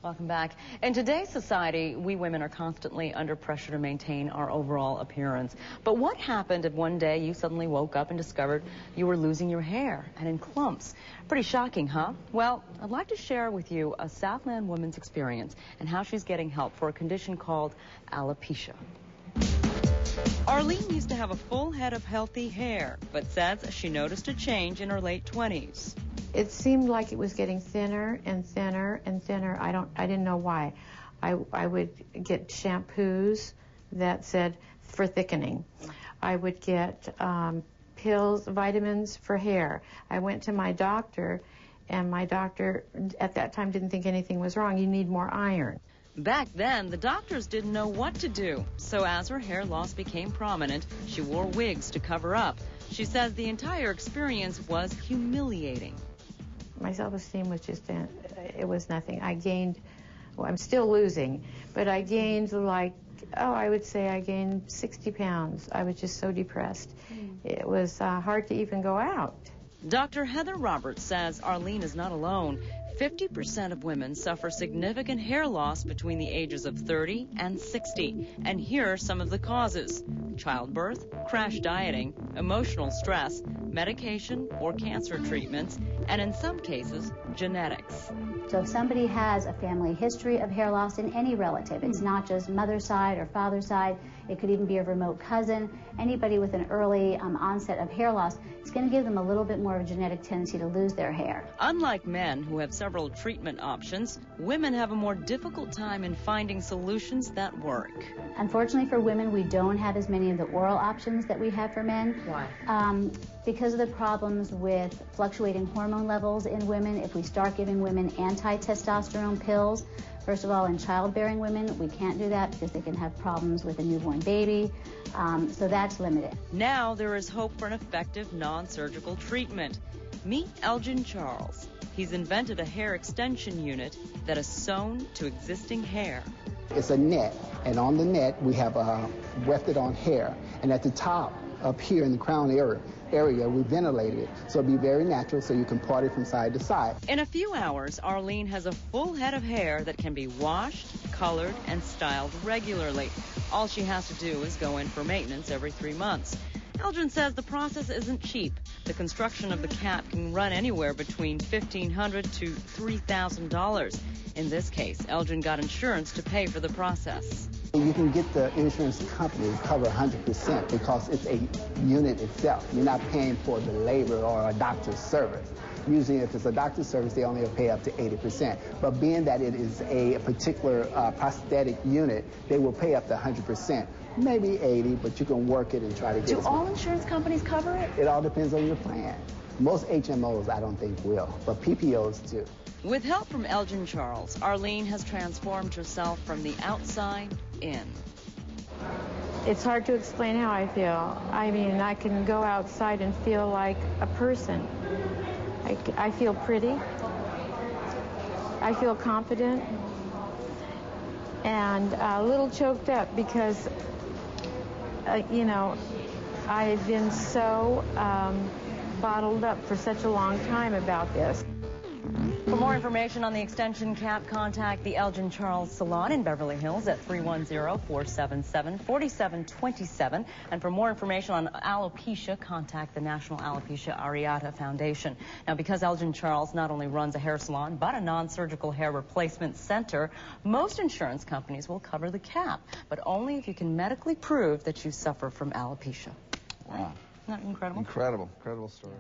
Welcome back. In today's society, we women are constantly under pressure to maintain our overall appearance. But what happened if one day you suddenly woke up and discovered you were losing your hair and in clumps? Pretty shocking, huh? Well, I'd like to share with you a Southland woman's experience and how she's getting help for a condition called alopecia. Arlene used to have a full head of healthy hair, but says she noticed a change in her late 20s. It seemed like it was getting thinner and thinner and thinner. I didn't know why. I would get shampoos that said for thickening. I would get pills, vitamins for hair. I went to my doctor, and my doctor at that time didn't think anything was wrong. You need more iron. Back then, the doctors didn't know what to do. So as her hair loss became prominent, she wore wigs to cover up. She says the entire experience was humiliating. My self-esteem was just, it was nothing. I gained, well, I'm still losing, but I gained I would say I gained 60 pounds. I was just so depressed. It was hard to even go out. Dr. Heather Roberts says Arlene is not alone. 50% of women suffer significant hair loss between the ages of 30 and 60. And here are some of the causes: childbirth, crash dieting, emotional stress, medication or cancer treatments, and in some cases, genetics. So if somebody has a family history of hair loss in any relative, it's not just mother's side or father's side, it could even be a remote cousin, anybody with an early onset of hair loss, it's going to give them a little bit more of a genetic tendency to lose their hair. Unlike men who have several treatment options, women have a more difficult time in finding solutions that work. Unfortunately for women, we don't have as many of the oral options that we have for men. Why? Because of the problems with fluctuating hormone levels in women. If we start giving women anti-testosterone pills, first of all, in childbearing women, we can't do that because they can have problems with a newborn baby. So that's limited. Now there is hope for an effective non-surgical treatment. Meet Elgin Charles. He's invented a hair extension unit that is sewn to existing hair. It's a net, and on the net we have wefted on hair, and at the top, up here in the crown area, we ventilate it, so it'll be very natural, so you can part it from side to side. In a few hours, Arlene has a full head of hair that can be washed, colored, and styled regularly. All she has to do is go in for maintenance every 3 months. Elgin says the process isn't cheap. The construction of the cap can run anywhere between $1,500 to $3,000. In this case, Elgin got insurance to pay for the process. You can get the insurance company to cover 100% because it's a unit itself. You're not paying for the labor or a doctor's service. Usually if it's a doctor's service, they only pay up to 80%. But being that it is a particular prosthetic unit, they will pay up to 100%. Maybe 80, but you can work it and try to get it. Do all insurance companies cover it? It all depends on your plan. Most HMOs, I don't think, will, but PPOs do. With help from Elgin Charles, Arlene has transformed herself from the outside in. It's hard to explain how I feel. I mean, I can go outside and feel like a person. I feel pretty. I feel confident. And a little choked up because, you know, I've been so bottled up for such a long time about this. For more information on the extension cap, contact the Elgin Charles Salon in Beverly Hills at 310-477-4727. And for more information on alopecia, contact the National Alopecia Areata Foundation. Now, because Elgin Charles not only runs a hair salon, but a non-surgical hair replacement center, most insurance companies will cover the cap, but only if you can medically prove that you suffer from alopecia. Wow. Isn't that incredible? Incredible story.